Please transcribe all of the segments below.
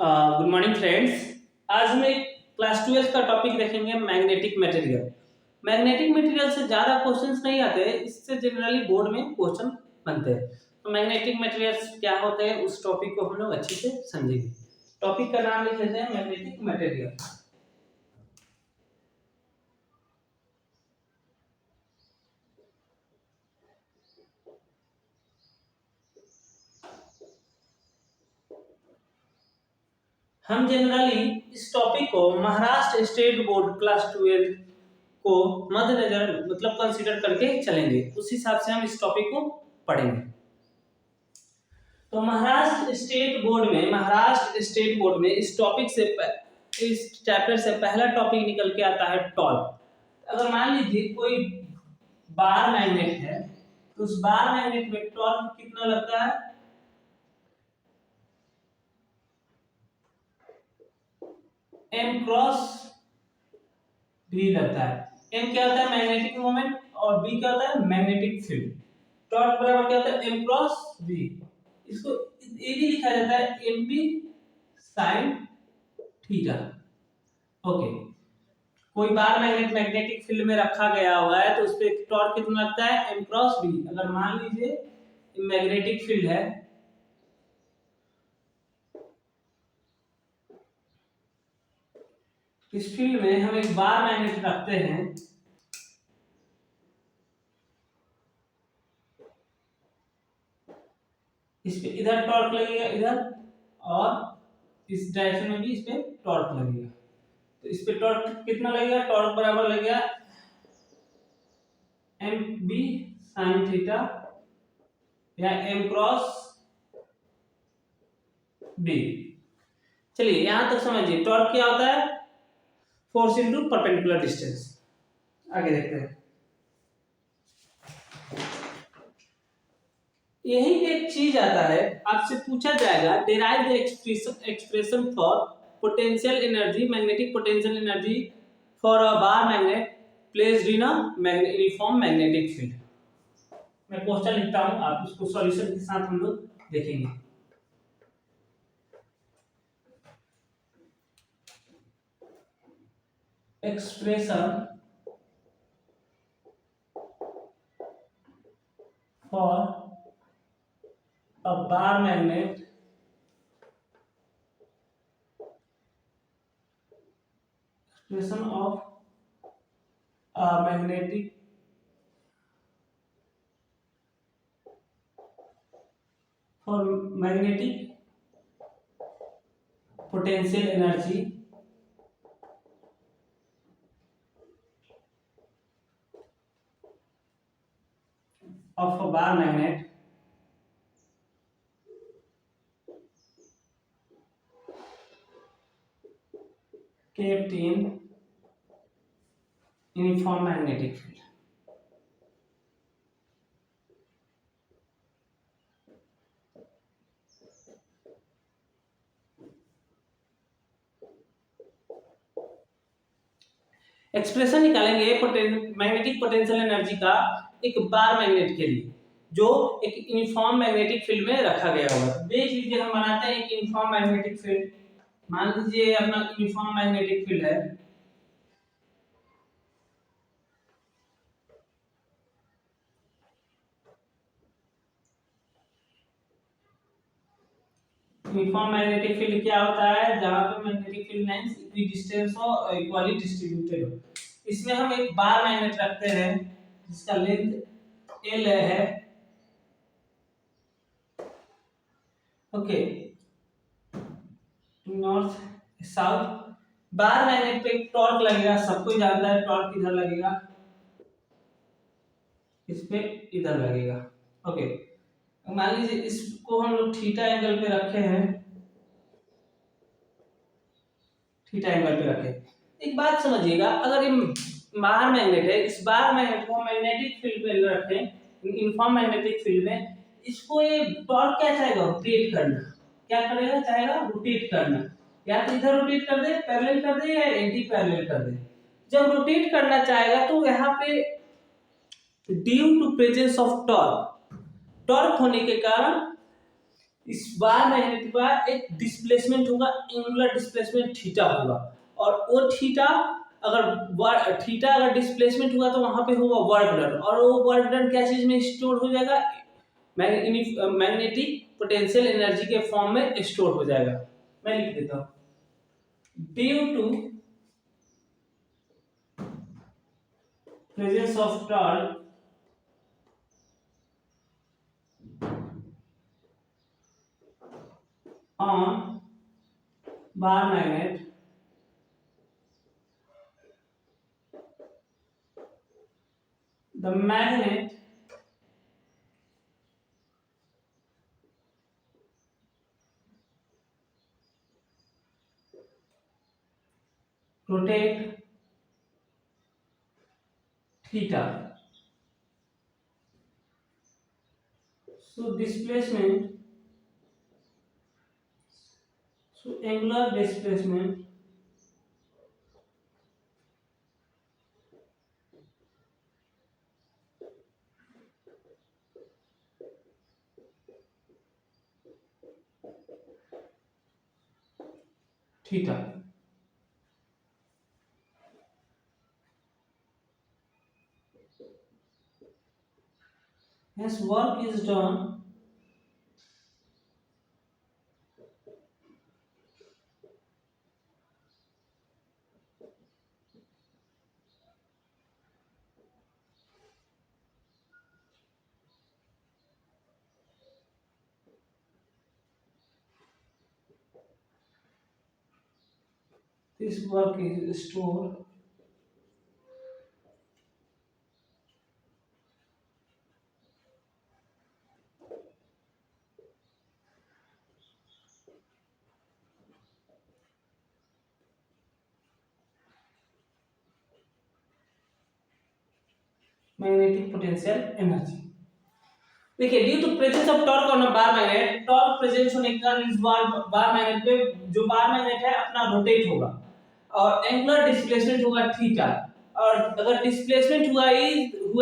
Good morning friends. आज हम एक क्लास 12 का टॉपिक देखेंगे, मैग्नेटिक मटेरियल। मैग्नेटिक मटेरियल से ज़्यादा क्वेश्चंस नहीं आते हैं, इससे जनरली बोर्ड में क्वेश्चन बनते हैं। तो मैग्नेटिक मटेरियल्स क्या होते हैं उस टॉपिक को हम लोग अच्छे से समझेंगे। टॉपिक का नाम लिख लेते हैं, मैग्नेटिक मटेरियल। हम जनरली इस टॉपिक को महाराष्ट्र स्टेट बोर्ड क्लास 12 को मद्देनजर मतलब कंसीडर करके चलेंगे, उस हिसाब से हम इस टॉपिक को पढ़ेंगे। तो महाराष्ट्र स्टेट बोर्ड में इस टॉपिक से इस चैप्टर से पहला टॉपिक निकल के आता है टॉर्क। अगर मान लीजिए कोई बार मैग्नेट है तो उस बार मैग्नेट में टॉर्क कितना लगता है, एम क्रॉस भी लगता है। एम क्या होता है, मैग्नेटिक मोमेंट, और बी क्या होता है, मैग्नेटिक फील्ड। टॉर्क बराबर क्या होता है, एम क्रॉस बी। इसको ये भी लिखा जाता है M B sine theta. Okay, कोई बार मैग्नेट मैग्नेटिक फील्ड में रखा गया हुआ है तो उस पे टॉर्क कितना लगता है, एम क्रॉस बी। अगर मान लीजिए मैग्नेटिक फील्ड है, इस फील्ड में हम एक बार मैग्नेट रखते हैं, इस पे इधर टॉर्क लगेगा इधर, और इस डायरेक्शन में भी इस पे टॉर्क लगेगा। तो इस पे टॉर्क कितना लगेगा, टॉर्क बराबर लगेगा एम बी साइन थीटा या एम क्रॉस बी। चलिए यहां तक समझिए टॉर्क क्या होता है, फोर्स इनटू परपेंडिकुलर डिस्टेंस। आगे देखते हैं। यही एक चीज आता है, आपसे पूछा जाएगा derive the expression for potential energy, magnetic potential energy for a bar magnet placed in a uniform magnetic field. मैं क्वेश्चन लिखता हूं, आप इसको सॉल्यूशन के साथ हम लोग देखेंगे। Expression for a bar magnet expression of a magnetic for magnetic potential energy of a bar magnet kept in uniform magnetic field। Expression निकालेंगे मैग्नेटिक पोटेंशियल एनर्जी का एक बार मैग्नेट के लिए जो एक यूनिफॉर्म मैग्नेटिक फील्ड में रखा गया होगा। देख लीजिए, हम बनाते हैं एक यूनिफॉर्म मैग्नेटिक फील्ड। मान लीजिए अपना यूनिफॉर्म मैग्नेटिक फील्ड है, यूनिफॉर्म मैग्नेटिक फील्ड क्या होता है, जहां पे magnetic field lines equi distance हो और इक्वली डिस्ट्रीब्यूटेड हो। इसमें हम एक बार मैग्नेट रखते हैं जिसका लेंथ एल है। Okay, north south. Bar magnet पे टॉर्क लगेगा, सबको जानता है टॉर्क इधर लगेगा, इस पे इधर लगेगा। ओके, मान लीजिए इसको हम लोग थीटा एंगल पे रखे हैं, थीटा एंगल पे रखे। एक बात समझिएगा, अगर ये बार मैग्नेट है, इस बार मैग्नेट को मैग्नेटिक फील्ड पे रखें, यूनिफॉर्म मैग्नेटिक फील्ड में, इसको ये टॉर्क क्या चाहेगा, रोटेट करना। क्या करेगा, चाहेगा रोटेट करना। या तो इधर रोटेट कर दे, पैरेलल कर दे, या एंटी पैरेलल कर दे। जब रोटेट करना चाहेगा तो यहाँ पे due to presence of torque, torque होने के कारण इस बार मैग्नेटिक का एक डिस्प्लेसमेंट होगा, एंगुलर डिस्प्लेसमेंट थीटा होगा, और वो थीटा अगर डिस्प्लेसमेंट हुआ तो वहां पे होगा वर्क डन, और वो वर्क डन क्या चीज में स्टोर हो जाएगा, मैग्नेटिक पोटेंशियल एनर्जी के फॉर्म में स्टोर हो जाएगा। मैं लिख देता हूं, due to presence of torque on bar magnet, the magnet rotate theta. So displacement, so angular displacement theta. Hence work is done this work is stored magnetic potential energy. देखिए, due to presence of torque on a bar magnet, torque presence होने के कारण इस bar magnet पे जो bar magnet है अपना rotate होगा, और एंगुलर डिस्प्लेसमेंट होगा थीटा, और अगर डिस्प्लेसमेंट हुआ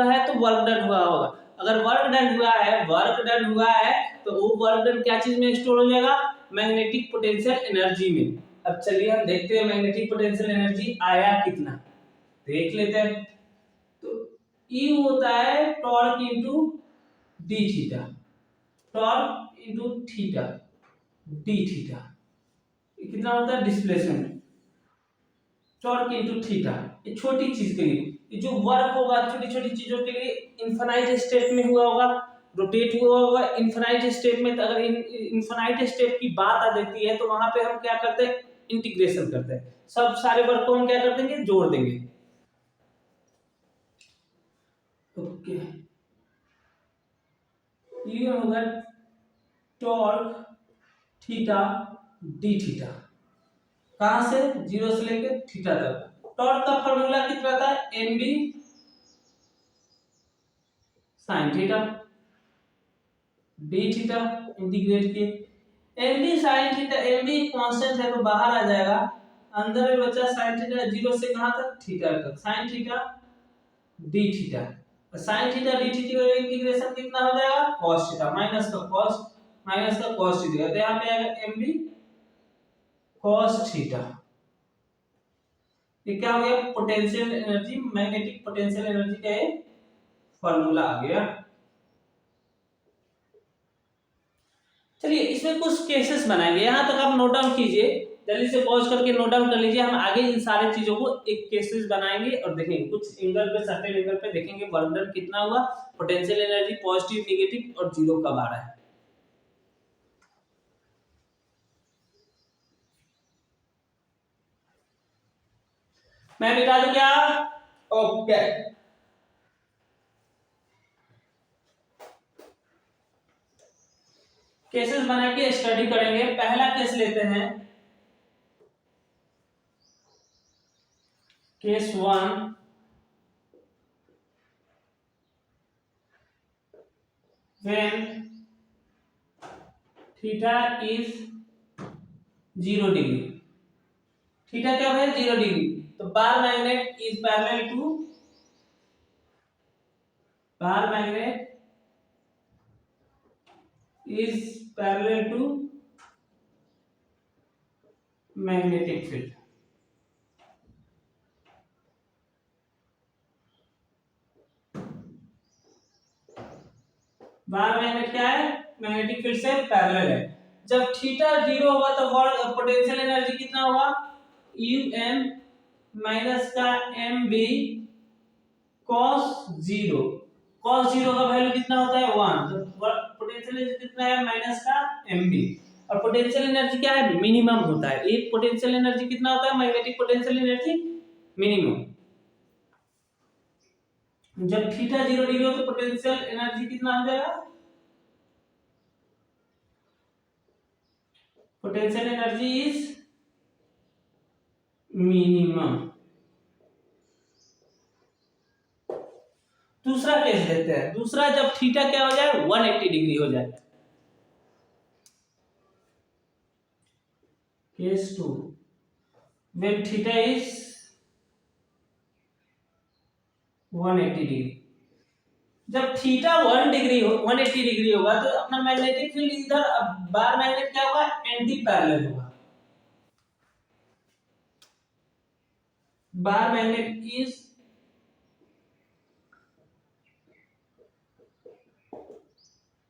है तो वर्क डन हुआ होगा, अगर वर्क डन हुआ है तो वो वर्क डन क्या चीज में स्टोर हो जाएगा, मैग्नेटिक पोटेंशियल एनर्जी में। अब चलिए हम देखते हैं मैग्नेटिक पोटेंशियल एनर्जी आया कितना, देख लेते हैं। तो E होता है torque into D theta, torque into theta D theta, कितना होता है डिस्प्लेसमेंट, टॉर्क इनटू थीटा। ये छोटी चीज के लिए, ये जो वर्क होगा छोटी छोटी चीजों के लिए इनफाइनाइट स्टेप में हुआ होगा, रोटेट हुआ होगा इनफाइनाइट स्टेप में। तो अगर इनफाइनाइट स्टेप की बात आ जाती है तो वहां पे हम क्या करते हैं, इंटीग्रेशन करते हैं, सब सारे वर्क को हम क्या कर देंगे, जोड़ देंगे। ओके, ये होगा टॉर्क थीटा डी थीटा, कहां से, जीरो से लेके थीटा तक। टॉर्क का फॉर्मूला कितना था, M B sine theta D theta, integrate किए, M B sine theta, M B constant है तो बाहर आ जाएगा, अंदर में बचा साइन थीटा, जीरो से कहां तक, थीटा तक, sign theta D theta, sign theta D theta का इंटीग्रेशन कितना हो जाएगा, cos थीटा माइनस का cos थीटा, तो यहां पे आएगा एम बी cos थीटा। ये क्या हो गया, potential energy, magnetic potential energy का एक फॉर्मूला आ गया। चलिए इसमें कुछ केसेस बनाएंगे, यहां तक आप नोट डाउन कीजिए, जल्दी से पॉज करके नोट डाउन कर लीजिए, हम आगे इन सारे चीजों को एक केसेस बनाएंगे और देखेंगे, कुछ एंगल पे सर्टेन एंगल पे देखेंगे वर्क डन कितना हुआ, पोटेंशियल एनर्जी पॉजिटिव नेगेटिव और जीरो कब आ रहा है। मैं बता दूं क्या, ओके केसेस बना के स्टडी करेंगे। पहला केस लेते हैं, case 1, when theta is 0 degree, theta क्या है, 0 डिग्री, तो bar magnet is parallel to, bar magnet is parallel to magnetic field. बाहर मैग्नेट क्या है, मैग्नेटिक फील्ड से पैरेलल है। जब थीटा 0 होगा तो वर्क पोटेंशियल एनर्जी कितना होगा, um माइनस का mb cos 0। cos 0 का वैल्यू कितना होता है 1, तो वर्क पोटेंशियल एनर्जी कितना है माइनस का mb। और पोटेंशियल एनर्जी क्या है, मिनिमम होता है। एक पोटेंशियल एनर्जी कितना होता है, मैग्नेटिक पोटेंशियल एनर्जी मिनिमम। जब थीटा 0 डिग्री हो तो पोटेंशियल एनर्जी कितना हो जाएगा, पोटेंशियल एनर्जी इज मिनिमम। दूसरा केस देखते हैं। दूसरा, जब थीटा क्या हो जाए 180 डिग्री हो जाए। Case 2, when theta is 180 degree. जब थीटा 180 डिग्री होगा तो अपना मैग्नेटिक फील्ड इधर, बार मैग्नेट क्या होगा, एंटी पैरेलल होगा। Bar magnet is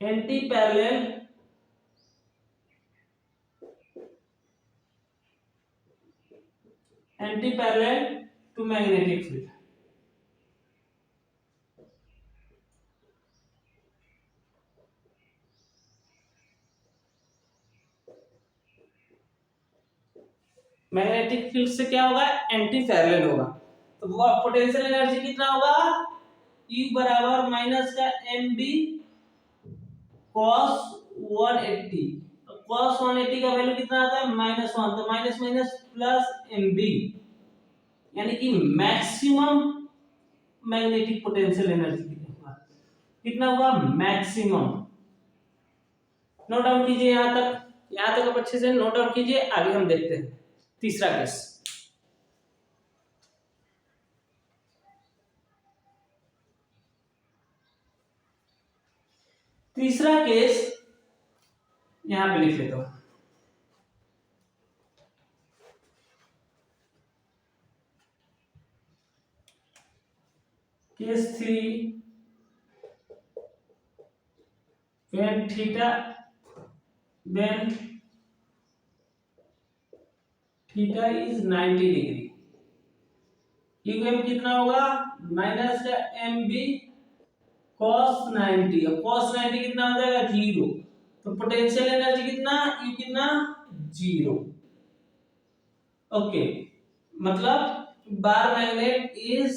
anti parallel to magnetic field. Magnetic field से क्या होगा, एंटी पैरेलल होगा। तो वो पोटेंशियल एनर्जी कितना होगा, E बराबर माइनस का mb cos 180। तो cos 180 का वैल्यू कितना आता है -1, तो माइनस माइनस प्लस mb, यानी कि मैक्सिमम मैग्नेटिक पोटेंशियल एनर्जी कितना होगा, मैक्सिमम। नोट डाउन कीजिए, यहां तक आप अच्छे से नोट डाउन कीजिए। आगे हम देखते हैं तीसरा केस। तीसरा केस यहां पे लिख लेता हूं। Case 3, when theta is 90 degree, UM कितना होगा, माइनस का mb cos 90। और cos 90 कितना हो जाएगा 0। तो पोटेंशियल एनर्जी कितना, यू कितना 0। ओके, मतलब bar magnet is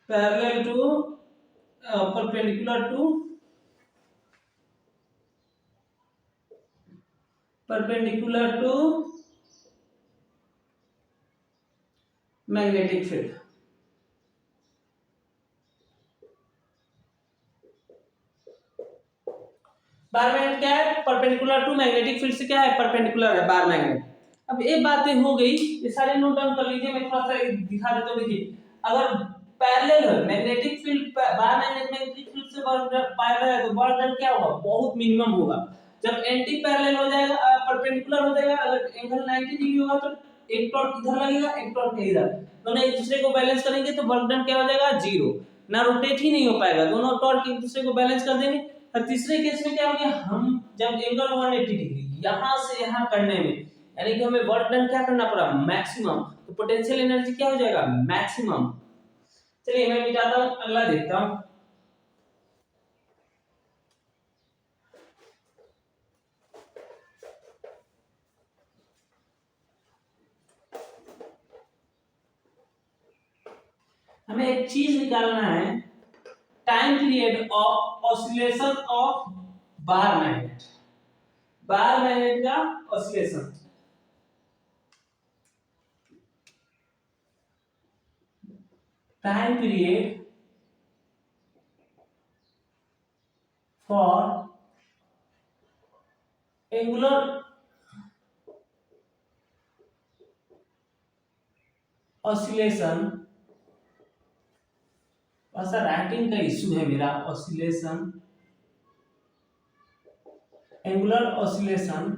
parallel to perpendicular to magnetic field। Bar magnet क्या है, परपेंडिकुलर टू मैग्नेटिक फील्ड से क्या है, परपेंडिकुलर है बार मैग्नेट। अब ये बातें हो गई, ये सारे नोट डाउन कर लीजिए। मैं थोड़ा सा दिखा देता हूं। देखिए, अगर पैरेलल है मैग्नेटिक फील्ड, बार मैग्नेटिक फील्ड से पैरेलल है तो वर्क डन क्या होगा, बहुत मिनिमम होगा। जब एंटी पैरेलल हो जाएगा, परपेंडिकुलर हो जाएगा, अगर एंगल 90 डिग्री होगा तो एक टॉर्क इधर लगेगा, एक टॉर्क इधर, दोनों एक दूसरे को बैलेंस करेंगे तो वर्क डन क्या हो जाएगा, 0। ना रोटेट ही नहीं हो पाएगा, दोनों टॉर्क एक दूसरे को बैलेंस कर देंगे। और तीसरे केस में क्या हो गया, हम जब एंगल 180 डिग्री यहां से यहां करने में, यानी कि हमें वर्क डन क्या करना पड़ा, मैक्सिमम। तो पोटेंशियल एनर्जी क्या हो जाएगा, मैक्सिमम। चलिए मैं मिटाता हूं, अगला देखता हूं। हमें एक चीज निकालना है, time period of oscillation of bar magnet. Bar magnet का oscillation, time period for angular oscillation ऐसा राइटिंग का इशू है मेरा। Oscillation, angular oscillation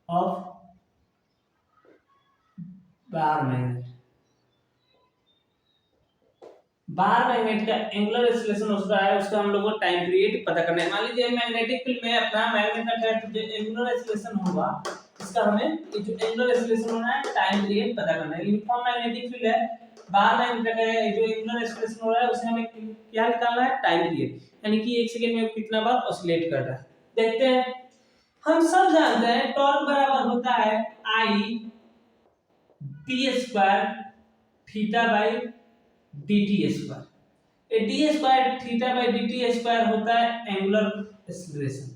of bar magnet. Bar magnet का एंगुलर ऑसिलेशन उसका है, उसका हम लोग को टाइम पीरियड पता करना है। मान लीजिए मैग्नेटिक फील्ड में अपना मैग्नेट का जो एंगुलर ऑसिलेशन होगा, इसका हमें ये जो एंगुलर ऑसिलेशन होना है टाइम पीरियड पता करना है। यूनिफॉर्म मैग्नेटिक फील्ड है, बार मैग्नेट का जो एंगुलर ऑसिलेशन हो रहा है उसे हमें क्या निकालना है, टाइम पीरियड, यानी कि 1 सेकंड में कितना बार ऑसिलेट कर रहा है। देखते हैं, हम सब जानते हैं टॉर्क बराबर होता है I T square theta by D T square. ये D square theta by D T square होता है angular acceleration.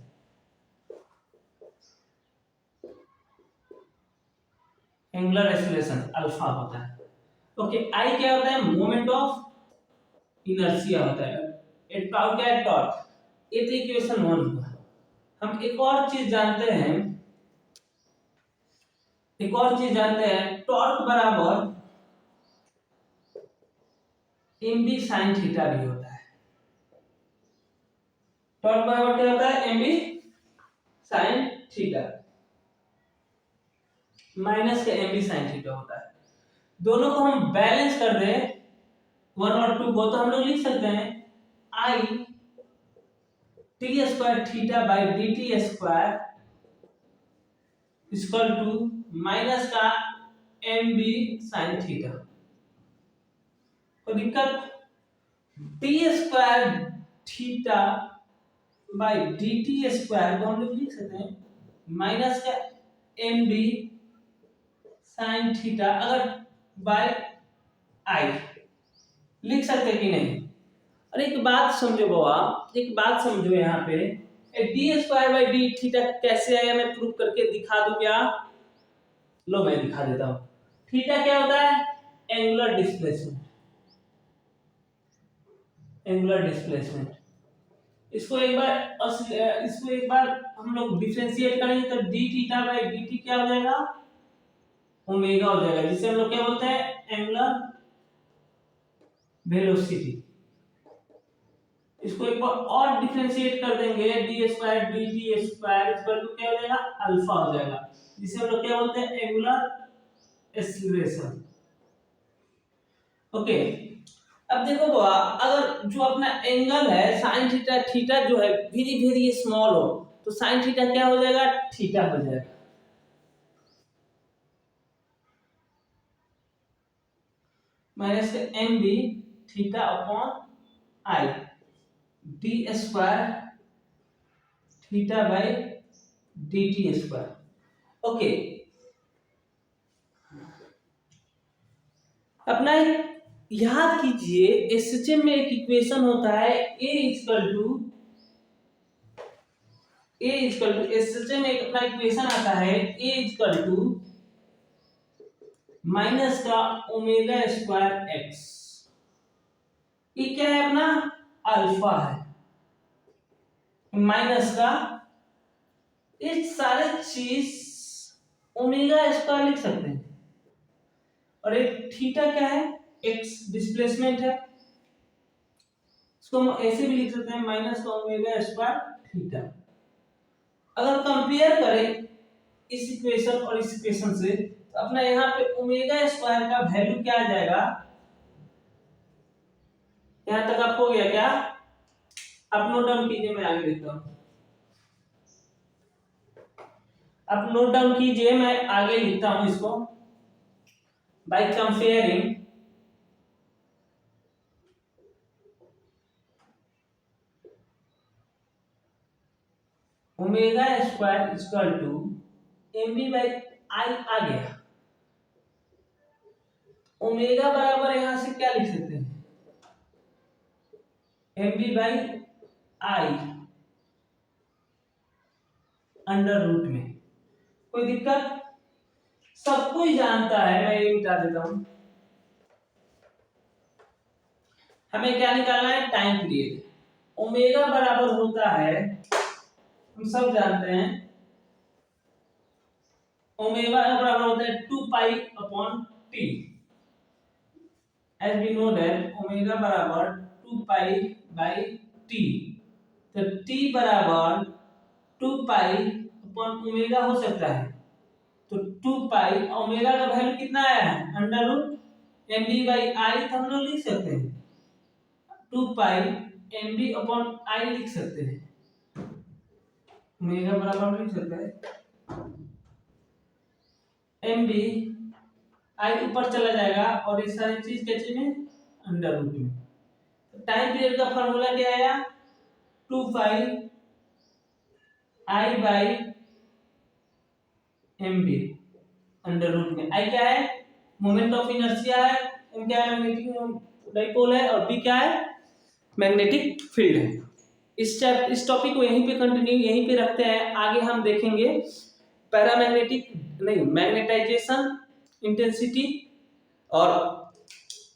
Angular acceleration alpha होता है। ओके, आई क्या होता है, मोमेंट ऑफ इनर्शिया होता है। ये टाउ क्या है, टॉर्क। ये तो इक्वेशन 1 हुआ। हम एक और चीज जानते हैं, टॉर्क बराबर एम बी साइन थीटा भी होता है। टॉर्क बराबर क्या होता है, M B sine theta minus का एम बी साइन थीटा होता है। दोनों को हम बैलेंस कर दें 1 और 2 को, तो हम लोग लिख सकते हैं I T square theta by D T square equal to minus का एम बी साइन थीटा। कोई दिक्कत, T square theta by D T square को हम लोग लिख सकते हैं माइनस का एम बी साइन थीटा, अगर बाय आई लिख सकते कि नहीं। और एक बात समझो बाबा, एक बात समझो, यहाँ पे D square by D theta कैसे आया, मैं प्रूफ करके दिखा दूं क्या। लो मैं दिखा देता हूं। थीटा क्या होता है, एंगुलर डिस्प्लेसमेंट। एंगुलर डिस्प्लेसमेंट, इसको एक बार हम लोग डिफरेंशिएट करेंगे तो D theta by D T क्या हो जाएगा, ओमेगा हो जाएगा, जिसे हम लोग क्या बोलते हैं, एंगुलर वेलोसिटी। इसको एक बार और डिफरेंशिएट कर देंगे, D square D T square equal to क्या हो जाएगा, अल्फा हो जाएगा, जिसे हम लोग क्या बोलते हैं, एंगुलर एक्सीलरेशन। ओके, अब देखो बाबा, अगर जो अपना एंगल है साइन थीटा, थीटा जो है वेरी वेरी स्मॉल हो, तो साइन थीटा क्या हो जाएगा, थीटा हो जाएगा। Minus M B theta upon I D square theta by D T square. Okay, अपना याद कीजिए एसएचएम में एक इक्वेशन होता है ए इक्वल टू एसएचएम में एक अपना इक्वेशन आता है ए इक्वल टू माइनस का ओमेगा स्क्वायर एक्स। ये क्या है अपना, अल्फा है, माइनस का ये सारे चीज ओमेगा स्क्वायर लिख सकते हैं, और एक थीटा क्या है, एक्स डिस्प्लेसमेंट है, इसको हम ऐसे भी लिख सकते हैं माइनस का ओमेगा स्क्वायर थीटा। अगर कंपेयर करें इस इक्वेशन और इस इक्वेशन से, तो अपना यहाँ पे ओमेगा स्क्वायर का वैल्यू क्या आ जाएगा, यहां तक आप हो गया क्या, आप नोट डाउन कीजिए, मैं आगे लिखता हूं, आप नोट डाउन कीजिए, मैं आगे लिखता हूं इसको। By comparing omega square equal to M B by I आ गया। ओमेगा बराबर यहां से क्या लिख सकते हैं, M B by I under root में। कोई दिक्कत, सब कोई जानता है, मैं ये बता देता हूं। हमें क्या निकालना है, टाइम पीरियड। ओमेगा बराबर होता है, हम सब जानते हैं, ओमेगा बराबर होता है 2 pi upon T, as we know that omega बराबर 2 पाई बाई टी, तो टी बराबर 2 पाई अपॉन ओमेगा हो सकता है, तो 2 पाई ओमेगा का वैल्यू कितना आया है under root M B by I, तो हम लोग लिख सकते हैं 2 pi M B upon I लिख सकते हैं, ओमेगा बराबर लिख सकते हैं एम बी आई ऊपर चला जाएगा और ये सारी चीज कैसे में अंडर रूट में। तो टाइम पीरियड का फार्मूला क्या आया 2 pi I by M B under root में। आई क्या है मोमेंट ऑफ इनर्शिया है, एम क्या है मैग्नेटिक डाइपोल है, और बी क्या है मैग्नेटिक फील्ड है। इस टॉपिक को यहीं पे कंटिन्यू यहीं पे रखते हैं, आगे हम देखेंगे पैरामैग्नेटिक नहीं मैग्नेटाइजेशन इंटेंसिटी और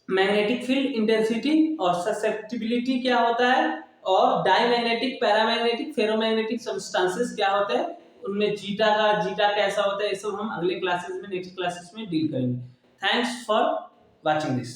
मैग्नेटिक फील्ड इंटेंसिटी और ससेप्टिबिलिटी क्या होता है, और डाईमैग्नेटिक पैरामैग्नेटिक फेरोमैग्नेटिक सब्सटेंसेस क्या होते हैं, उनमें जीटा कैसा होता है, ये सब हम अगले क्लासेस में नेक्स्ट क्लासेस में डील करेंगे। Thanks for watching this.